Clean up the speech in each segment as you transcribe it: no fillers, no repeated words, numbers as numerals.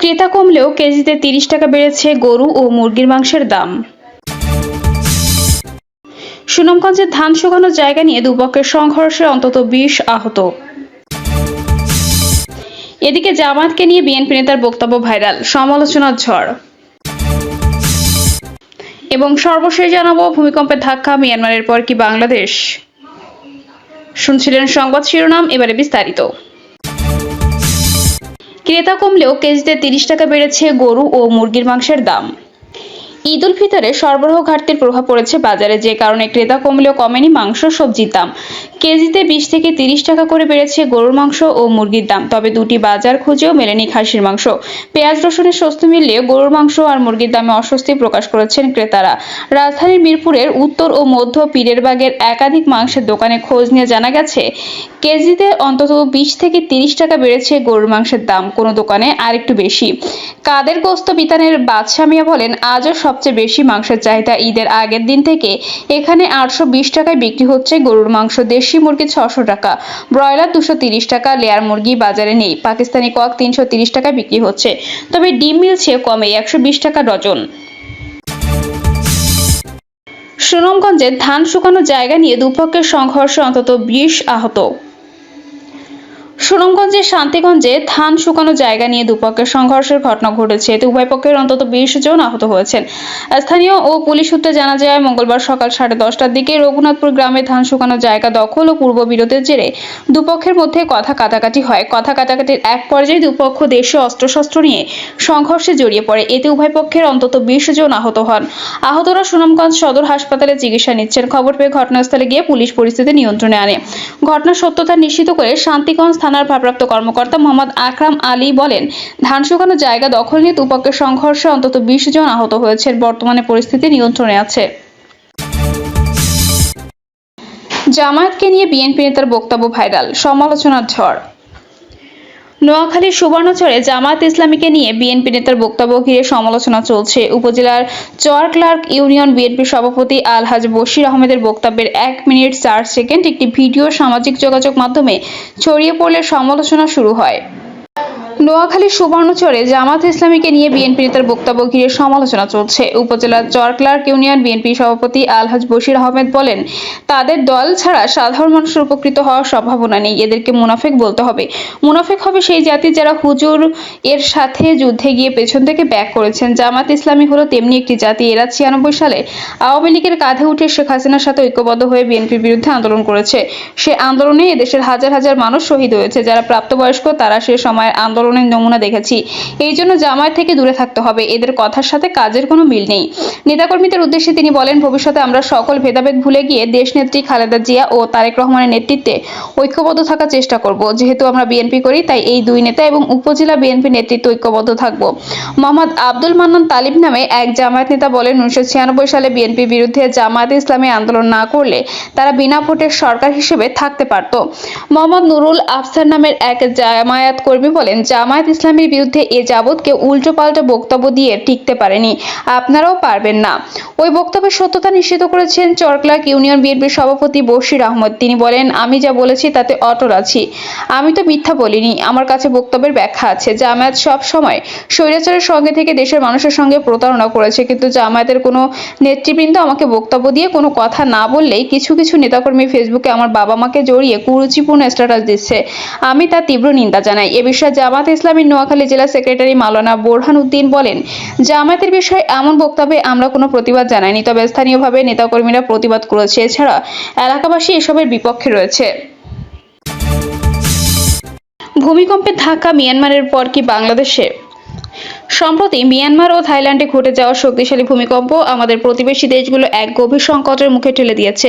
ক্রেতা কমলেও কেজিতে ৩০ টাকা বেড়েছে গরু ও মুরগির মাংসের দাম। সুনামগঞ্জে ধান শুকানোর জায়গা নিয়ে দুপক্ষের সংঘর্ষে অন্তত ২০ আহত। এদিকে জামায়াতকে নিয়ে বিএনপি নেতার বক্তব্য ভাইরাল, সমালোচনার ঝড়। এবং সর্বশেষ জানাবো, ভূমিকম্পের ধাক্কা মিয়ানমারের পর কি বাংলাদেশ। শুনছিলেন সংবাদ শিরোনাম, এবারে বিস্তারিত। ক্রেতা কমলেও কেজিতে ৩০ টাকা বেড়েছে গরু ও মুরগির মাংসের দাম। ঈদ উল ফিতরে সরবরাহ ঘাটতির প্রভাব পড়েছে বাজারে, যে কারণে ক্রেতা কমলেও কমেনি মাংস সবজির দাম। কেজিতে ২০ থেকে ৩০ টাকা করে বেড়েছে গরুর মাংস ও মুরগির দাম। তবে দুটি বাজার খুঁজেও মেলেনি খাসির মাংস। পেঁয়াজ রসুনের স্বস্তি মিললেও গরুর মাংস আর মুরগির দামে অস্বস্তি প্রকাশ করেছেন ক্রেতারা। রাজধানীর মিরপুরের উত্তর ও মধ্য পীরেরবাগের একাধিক মাংসের দোকানে খোঁজ নিয়ে জানা গেছে, কেজিতে অন্তত ২০ থেকে ৩০ টাকা বেড়েছে গরুর মাংসের দাম, কোনো দোকানে আরেকটু বেশি। কাদের গোস্ত বিতানের বাদশা মিয়া বলেন, আজও সবচেয়ে বেশি মাংসের চাহিদা। ঈদের আগের দিন থেকে এখানে ৮২০ টাকায় বিক্রি হচ্ছে গরুর মাংস, দেশি মুরগি ৬০০ টাকা, ব্রয়লার ২৩০ টাকা, লেয়ার মুরগি বাজারে নেই। পাকিস্তানি কক ৩৩০ টাকায় বিক্রি হচ্ছে, তবে ডিম মিলছে কমে ১২০ টাকা ডজন। সুনামগঞ্জে ধান শুকানোর জায়গা নিয়ে দুপক্ষের সংঘর্ষে অন্তত ২০ আহত। সুনামগঞ্জের শান্তিগঞ্জে ধান শুকানো জায়গা নিয়ে দুপক্ষের সংঘর্ষের ঘটনা ঘটেছে। এতে উভয় পক্ষের অন্তত ২০ জন আহত হয়েছেন। স্থানীয় ও পুলিশ সূত্রে জানা যায়, মঙ্গলবার সকাল 10:30টার দিকে রঘুনাথপুর গ্রামে ধান শুকানো জায়গা দখল ও পূর্ব বিরোধের জেরে দুপক্ষের মধ্যে কথা কাটাকাটি হয়। কথা কাটাকাটির এক পর্যায়ে দুপক্ষ দেশীয় অস্ত্রশস্ত্র নিয়ে সংঘর্ষে জড়িয়ে পড়ে। এতে উভয় পক্ষের অন্তত ২০ জন আহত হন। আহতরা সুনামগঞ্জ সদর হাসপাতালে চিকিৎসা নিচ্ছেন। খবর পেয়ে ঘটনাস্থলে গিয়ে পুলিশ পরিস্থিতি নিয়ন্ত্রণে আনে। ঘটনার সত্যতা নিশ্চিত করে শান্তিগঞ্জ থানার ভারপ্রাপ্ত কর্মকর্তা মোহাম্মদ আকরাম আলী বলেন, ধান শুকানোর জায়গা দখল নিয়ে দুপক্ষের সংঘর্ষে অন্তত ২০ জন আহত হয়েছেন। বর্তমানে পরিস্থিতি নিয়ন্ত্রণে আছে। জামায়াতকে নিয়ে বিএনপি নেতার বক্তব্য ভাইরাল, সমালোচনার ঝড়। নোয়াখালীর সুবর্ণচরে জামায়াত ইসলামীকে নিয়ে বিএনপি নেতার বক্তব্য ঘিরে সমালোচনা চলছে। উপজেলার চর ক্লার্ক ইউনিয়ন বিএনপির সভাপতি আলহাজ বশির আহমেদের বক্তব্যের ১ মিনিট ৪ সেকেন্ড একটি ভিডিও সামাজিক যোগাযোগ মাধ্যমে ছড়িয়ে পড়লে সমালোচনা শুরু হয়। নোয়াখালীর সুবর্ণচরে জামায়াত ইসলামীকে নিয়ে বিএনপি নেতার বক্তব্য ঘিরে সমালোচনা চলছে। উপজেলার চর ক্লার্ক ইউনিয়ন বিএনপি সভাপতি আলহাজ বশির আহমেদ বলেন, তাদের দল ছাড়া সাধারণ মানুষের উপকৃত হওয়ার সম্ভাবনা নেই। এদেরকে মুনাফিক বলতে হবে। মুনাফিক হবে সেই জাতি যারা হুজুর এর সাথে যুদ্ধে গিয়ে পেছন থেকে ব্যাক করেছেন। জামায়াত ইসলামী হলো তেমনি একটি জাতি। এরা ৯৬ সালে আওয়ামী লীগের কাঁধে উঠে শেখ হাসিনার সাথে ঐক্যবদ্ধ হয়ে বিএনপির বিরুদ্ধে আন্দোলন করেছে। সে আন্দোলনে এদেশের হাজার হাজার মানুষ শহীদ হয়েছে। যারা প্রাপ্তবয়স্ক তারা সে সময়ের আন্দোলনের নমুনা দেখেছি। এই জন্য জামায়াত থেকে দূরে থাকতে হবে। এদের কথার সাথে কাজের কোনো মিল নেই। নেতাকর্মীদের উদ্দেশ্যে তিনি বলেন, ভবিষ্যতে আমরা সকল ভেদাভেদ ভুলে গিয়ে দেশনেত্রী খালেদা জিয়া ও তারেক রহমানের নেতৃত্বে ঐক্যবদ্ধ থাকার চেষ্টা করব। যেহেতু আমরা বিএনপি করি, তাই এই দুই নেতা এবং উপজেলা বিএনপি নেতৃত্ব ঐক্যবদ্ধ থাকব। মোহাম্মদ আব্দুল মান্নান তালিব নামে এক জামায়াত নেতা বলেন, ১৯৯৬ সালে বিএনপির বিরুদ্ধে জামায়াত ইসলামী আন্দোলন না করলে তারা বিনা ভোটের সরকার হিসেবে থাকতে পারত। মোহাম্মদ নুরুল আফসার নামের এক জামায়াত কর্মী বলেন, জামায়াত ইসলামীর বিরুদ্ধে এ যাবৎ কেউ উল্টোপাল্টা বক্তব্য দিয়ে টিকতে পারেনি, আপনারাও পারবেন না। ওই বক্তব্যের সত্যতা নিশ্চিত করেছেন চরক্লার্ক ইউনিয়ন বিএনপির সভাপতি বশির আহমদ। তিনি বলেন, আমি যা বলেছি তাতে অটল আছি। আমি তো মিথ্যা বলিনি। আমার কাছে বক্তব্যের ব্যাখ্যা আছে। জামায়াত সব সময় স্বৈরাচারের সঙ্গে থেকে দেশের মানুষের সঙ্গে প্রতারণা করেছে, কিন্তু জামায়াতের কোনো নেতৃবৃন্দ আমাকে বক্তব্য দিয়ে কোনো কথা না বললেই কিছু কিছু নেতাকর্মী ফেসবুকে আমার বাবা মাকে জড়িয়ে কুরুচিপূর্ণ স্ট্যাটাস দিচ্ছে। আমি তার তীব্র নিন্দা জানাই। এ বিষয়ে জামায়াত ইসলামীর নোয়াখালী জেলা সেক্রেটারি মাওলানা বোরহান উদ্দিন বলেন, জামায়াতের বিষয়ে এমন বক্তব্যে আমরা কোনো প্রতিবাদ জানাইনি, তবে স্থানীয়ভাবে নেতাকর্মীরা প্রতিবাদ করেছে। এছাড়া এলাকাবাসী এসবের বিপক্ষে রয়েছে। ভূমিকম্পের ধাক্কা মিয়ানমারের পর কি বাংলাদেশে। সম্প্রতি মিয়ানমার ও থাইল্যান্ডে ঘটে যাওয়া শক্তিশালী ভূমিকম্প আমাদের প্রতিবেশী দেশগুলো এক গভীর সংকটের মুখে ঠেলে দিয়েছে।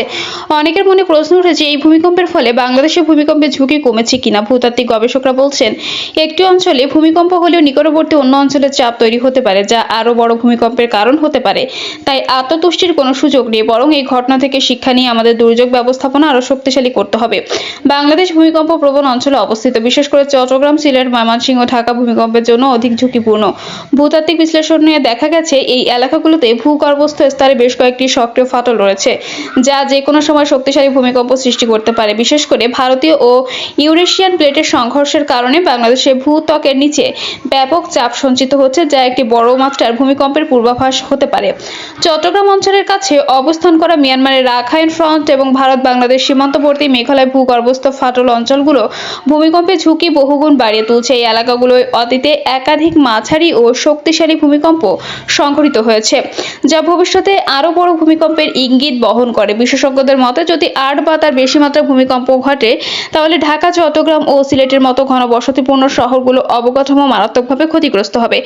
অনেকের মনে প্রশ্ন উঠেছে, এই ভূমিকম্পের ফলে বাংলাদেশে ভূমিকম্পের ঝুঁকি কমেছে কিনা। ভূতাত্ত্বিক গবেষকরা বলছেন, একটি অঞ্চলে ভূমিকম্প হলেও নিকটবর্তী অন্য অঞ্চলে চাপ তৈরি হতে পারে, যা আরও বড় ভূমিকম্পের কারণ হতে পারে। তাই আত্মতুষ্টির কোনো সুযোগ নেই, বরং এই ঘটনা থেকে শিক্ষা নিয়ে আমাদের দুর্যোগ ব্যবস্থাপনা আরও শক্তিশালী করতে হবে। বাংলাদেশ ভূমিকম্প প্রবণ অঞ্চলে অবস্থিত। বিশেষ করে চট্টগ্রাম, সিলেট, ময়মনসিংহ, ঢাকা ভূমিকম্পের জন্য অধিক ঝুঁকিপূর্ণ। ভূতাত্ত্বিক বিশ্লেষণে দেখা গেছে এই এলাকাগুলোতে ভূগর্ভস্থ স্তরে বেশ কয়েকটি সক্রিয় ফাটল রয়েছে, যা যে কোনো সময় শক্তিশালী ভূমিকম্প সৃষ্টি করতে পারে। বিশেষ করে ভারতীয় ও ইউরেশিয়ান প্লেটের সংঘর্ষের কারণে বাংলাদেশের ভূত্বকের নিচে ব্যাপক চাপ সঞ্চিত হচ্ছে, যা একটি বড় মাত্রার ভূমিকম্পের পূর্বাভাস হতে পারে। চট্টগ্রাম অঞ্চলের কাছে অবস্থান করা মিয়ানমারের রাখাইন ফ্রন্ট এবং ভারত-বাংলাদেশ সীমান্তবর্তী মেঘালয় ভূগর্ভস্থ ফাটল অঞ্চলগুলো ভূমিকম্পের ঝুঁকি বহুগুণ বাড়িয়ে তুলছে। এই এলাকাগুলোয় অতীতে একাধিক মাঝারি ও শক্তিশালী ভূমিকম্প সংঘটিত হয়েছে, যা ভবিষ্যতে আরও বড় ভূমিকম্পের ইঙ্গিত বহন করে। বিশেষজ্ঞদের মতে, যদি 8 বা তার বেশি মাত্রার ভূমিকম্প ঘটে, তাহলে ঢাকা, চট্টগ্রাম ও সিলেটের মতো ঘনবসতিপূর্ণ শহরগুলো অবকাঠামো মারাত্মকভাবে ক্ষতিগ্রস্ত হবে।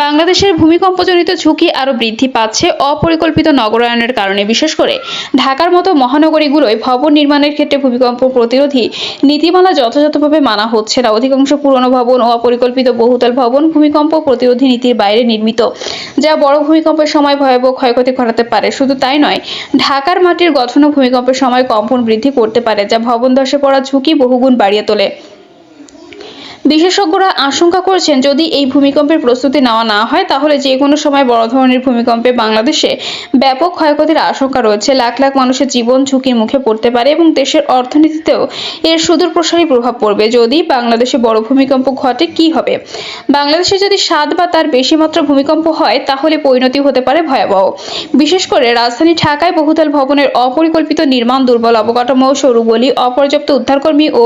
বাংলাদেশের ভূমিকম্পজনিত ঝুঁকি আরও বৃদ্ধি পাচ্ছে অপরিকল্পিত নগরায়নের কারণে। বিশেষ করে ঢাকার মতো মহানগরীগুলোয় ভবন নির্মাণের ক্ষেত্রে ভূমিকম্প প্রতিরোধী নীতিমালা যথাযথভাবে মানা হচ্ছে না। অধিকাংশ পুরনো ভবন ও অপরিকল্পিত বহুতল ভবন ভূমিকম্প প্রতিরোধী নীতির বাইরে নির্মিত, যা বড় ভূমিকম্পের সময় ভয়াবহ ক্ষয়ক্ষতি ঘটাতে পারে। শুধু তাই নয়, ঢাকার মাটির গঠনও ভূমিকম্পের সময় কম্পন বৃদ্ধি করতে পারে, যা ভবন ধসে পড়ার ঝুঁকি বহুগুণ বাড়িয়ে তোলে। বিশেষজ্ঞরা আশঙ্কা করছেন, যদি এই ভূমিকম্পের প্রস্তুতি নেওয়া না হয়, তাহলে যে কোনো সময় বড় ধরনের ভূমিকম্পে বাংলাদেশে ব্যাপক ক্ষয়ক্ষতির আশঙ্কা রয়েছে। লাখ লাখ মানুষের জীবন ঝুঁকির মুখে পড়তে পারে এবং দেশের অর্থনীতিতেও এর সুদূরপ্রসারী প্রভাব পড়বে। যদি বাংলাদেশে বড় ভূমিকম্প ঘটে, কি হবে? বাংলাদেশে যদি 7 বা তার বেশি মাত্রা ভূমিকম্প হয়, তাহলে পরিণতি হতে পারে ভয়াবহ। বিশেষ করে রাজধানী ঢাকায় বহুতল ভবনের অপরিকল্পিত নির্মাণ, দুর্বল অবকাঠামো, সরু গলি, অপর্যাপ্ত উদ্ধারকর্মী ও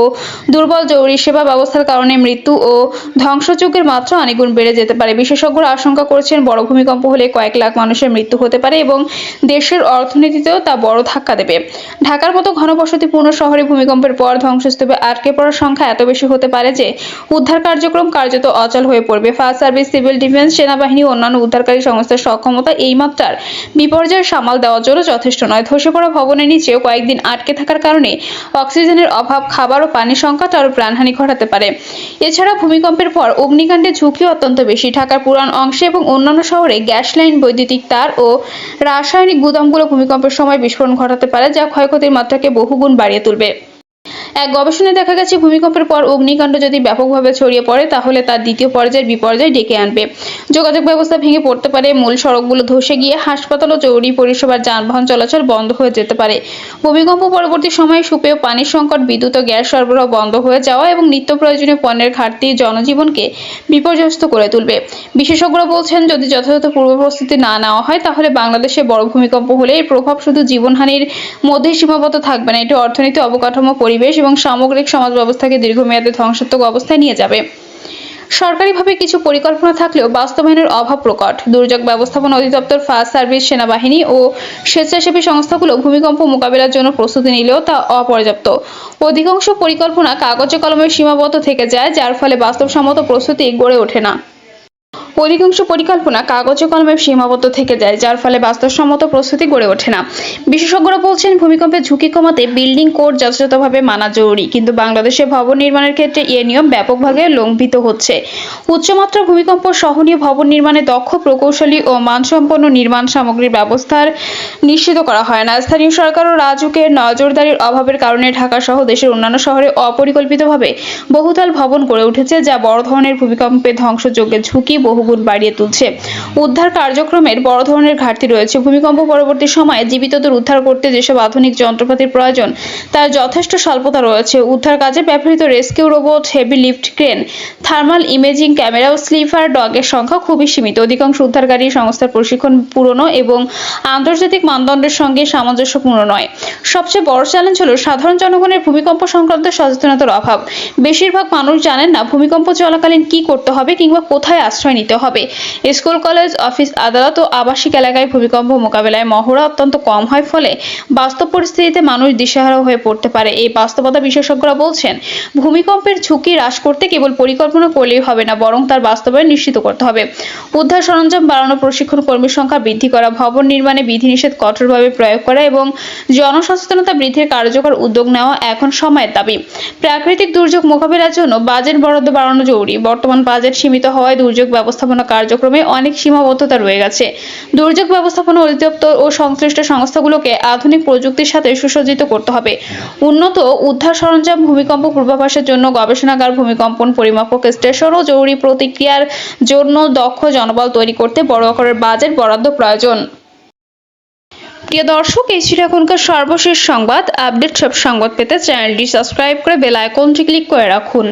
দুর্বল জরুরি সেবা ব্যবস্থার কারণে মৃত্যু ও ধ্বংসযজ্ঞের মাত্রা অনেকগুণ বেড়ে যেতে পারে। বিশেষজ্ঞরা আশঙ্কা করছেন, বড় ভূমিকম্প হলে কয়েক লাখ মানুষের মৃত্যু হতে পারে এবং দেশের অর্থনীতিতেও তা বড় ধাক্কা দেবে। ঢাকার মতো ঘনবসতিপূর্ণ শহরে ভূমিকম্পের পর ধ্বংসস্তূপে আটকে পড়ার সংখ্যা এত বেশি হতে পারে যে উদ্ধার কার্যক্রম কার্যত অচল হয়ে পড়বে। ফায়ার সার্ভিস, সিভিল ডিফেন্স, সেনাবাহিনী ও অন্যান্য উদ্ধারকারী সংস্থার সক্ষমতা এই মাত্রার বিপর্যয় সামাল দেওয়ার জন্য যথেষ্ট নয়। ধসে পড়া ভবনের নিচেও কয়েকদিন আটকে থাকার কারণে অক্সিজেনের অভাব, খাবার ও পানি সংকট আরও প্রাণহানি ঘটাতে পারে। এছাড়া ভূমিকম্পের পর অগ্নিকাণ্ডের ঝুঁকিও অত্যন্ত বেশি। ঢাকার পুরান অংশে এবং অন্যান্য শহরে গ্যাস লাইন, বৈদ্যুতিক তার ও রাসায়নিক গুদামগুলো ভূমিকম্পের সময় বিস্ফোরণ ঘটাতে পারে, যা ক্ষয়ক্ষতির মাত্রাকে বহুগুণ বাড়িয়ে তুলবে। এক গবেষণায় দেখা গেছে, ভূমিকম্পের পর অগ্নিকাণ্ড যদি ব্যাপকভাবে ছড়িয়ে পড়ে, তাহলে তার দ্বিতীয় পর্যায়ের বিপর্যয় ডেকে আনবে। যোগাযোগ ব্যবস্থা ভেঙে পড়তে পারে, মূল সড়কগুলো ধসে গিয়ে হাসপাতাল ও জরুরি পরিষেবার যানবাহন চলাচল বন্ধ হয়ে যেতে পারে। ভূমিকম্প পরবর্তী সময়ে সুপেয় পানির সংকট, বিদ্যুৎ ও গ্যাস সরবরাহ বন্ধ হয়ে যাওয়া এবং নিত্য প্রয়োজনীয় পণ্যের ঘাটতি জনজীবনকে বিপর্যস্ত করে তুলবে। বিশেষজ্ঞরা বলছেন, যদি যথাযথ পূর্ব প্রস্তুতি না নেওয়া হয়, তাহলে বাংলাদেশে বড় ভূমিকম্প হলে এর প্রভাব শুধু জীবনহানির মধ্যে সীমাবদ্ধ থাকবে না, এটি অর্থনীতি, অবকাঠামো, পরিবেশ এবং সামগ্রিক সমাজ ব্যবস্থাকে দীর্ঘমেয়াদে ধ্বংসাত্মক অবস্থায় নিয়ে যাবে। সরকারিভাবে কিছু পরিকল্পনা থাকলেও বাস্তবায়নের অভাব প্রকট। দুর্যোগ ব্যবস্থাপনা অধিদপ্তর, ফায়ার সার্ভিস, সেনাবাহিনী ও স্বেচ্ছাসেবী সংস্থাগুলো ভূমিকম্প মোকাবিলার জন্য প্রস্তুতি নিলেও তা অপর্যাপ্ত। অধিকাংশ পরিকল্পনা কাগজে কলমে সীমাবদ্ধ থেকে যায়, যার ফলে বাস্তবসম্মত প্রস্তুতি গড়ে ওঠে না। বিশেষজ্ঞরা বলছেন, ভূমিকম্পের ঝুঁকি কমাতে বিল্ডিং কোড যথাযথভাবে মানা জরুরি, কিন্তু বাংলাদেশে ভবন নির্মাণের ক্ষেত্রে এ নিয়ম ব্যাপকভাবে লঙ্ঘিত হচ্ছে। উচ্চমাত্রা ভূমিকম্প সহনীয় ভবন নির্মাণে দক্ষ, প্রকৌশলী ও মানসম্পন্ন নির্মাণ সামগ্রীর ব্যবস্থার নিশ্চিত করা হয় না। স্থানীয় সরকার ও রাজুকের নজরদারির অভাবের কারণে ঢাকা সহ দেশের অন্যান্য শহরে অপরিকল্পিতভাবে বহুতল ভবন গড়ে উঠেছে, যা বড় ধরনের ভূমিকম্পে ধ্বংসযজ্ঞের ঝুঁকি বহুগুণ বাড়িয়ে তুলছে। উদ্ধার কার্যক্রমের বড় ধরনের ঘাটতি রয়েছে। ভূমিকম্প পরবর্তী সময়ে জীবিতদের উদ্ধার করতে যেসব আধুনিক যন্ত্রপাতির প্রয়োজন, তার যথেষ্ট স্বল্পতা রয়েছে। উদ্ধার কাজে ব্যবহৃত rescue robot, heavy lift crane, thermal imaging camera ও স্লিপার ডগের সংখ্যা খুবই সীমিত। অধিকাংশ উদ্ধারকারী সংস্থার প্রশিক্ষণ পুরনো এবং আন্তর্জাতিক মানদণ্ডের সঙ্গে সামঞ্জস্যপূর্ণ নয়। সবচেয়ে বড় চ্যালেঞ্জ হলো সাধারণ জনগণের ভূমিকম্প সংক্রান্ত সচেতনতার অভাব। বেশিরভাগ মানুষ জানেন না ভূমিকম্প চলাকালীন কি করতে হবে কিংবা কোথায় আশ্রয় নিতে হবে। স্কুল, কলেজ, অফিস, আদালত ও আবাসিক এলাকায় ভূমিকম্প মোকাবেলায় মহড়া অত্যন্ত কম হয়, ফলে বাস্তব পরিস্থিতিতে মানুষ দিশেহারা হয়ে পড়তে পারে। এই বাস্তবতা বিশেষজ্ঞরা বলছেন, ভূমিকম্পের ঝুঁকি হ্রাস করতে কেবল পরিকল্পনা করলেই হবে না, বরং তার বাস্তবায়ন নিশ্চিত করতে হবে। উদ্ধার সরঞ্জাম বাড়ানো, প্রশিক্ষণ কর্মীর সংখ্যা বৃদ্ধি করা, ভবন নির্মাণে বিধিনিষেধ কঠোরভাবে প্রয়োগ করা এবং জনসচেতনতা বৃদ্ধির কার্যকর উদ্যোগ নেওয়া এখন সময়ের দাবি। প্রাকৃতিক দুর্যোগ মোকাবিলার জন্য বাজেট বরাদ্দ বাড়ানো জরুরি। বর্তমান বাজেট সীমিত হওয়ায় দুর্যোগ ব্যবস্থা ব্যবস্থাপনা কার্যক্রমে অনেক সীমাবদ্ধতা রয়ে গেছে। দুর্যোগ ব্যবস্থাপনা অধিদপ্তর ও সংশ্লিষ্ট সংস্থাগুলোকে আধুনিক প্রযুক্তির সাথে সুসজ্জিত করতে হবে। উন্নত উদ্ধার সরঞ্জাম, ভূমিকম্প পূর্বাভাসের জন্য গবেষণাগার, ভূমিকম্পন পরিমাপক স্টেশন ও জরুরি প্রতিক্রিয়ার জন্য দক্ষ জনবল তৈরি করতে বড় আকারের বাজেট বরাদ্দ প্রয়োজন। প্রিয় দর্শক, এই ছিল এখনকার সর্বশেষ সংবাদ। আপডেট সব সংবাদ পেতে চ্যানেলটি সাবস্ক্রাইব করে বেল আইকনটি ক্লিক করে রাখুন।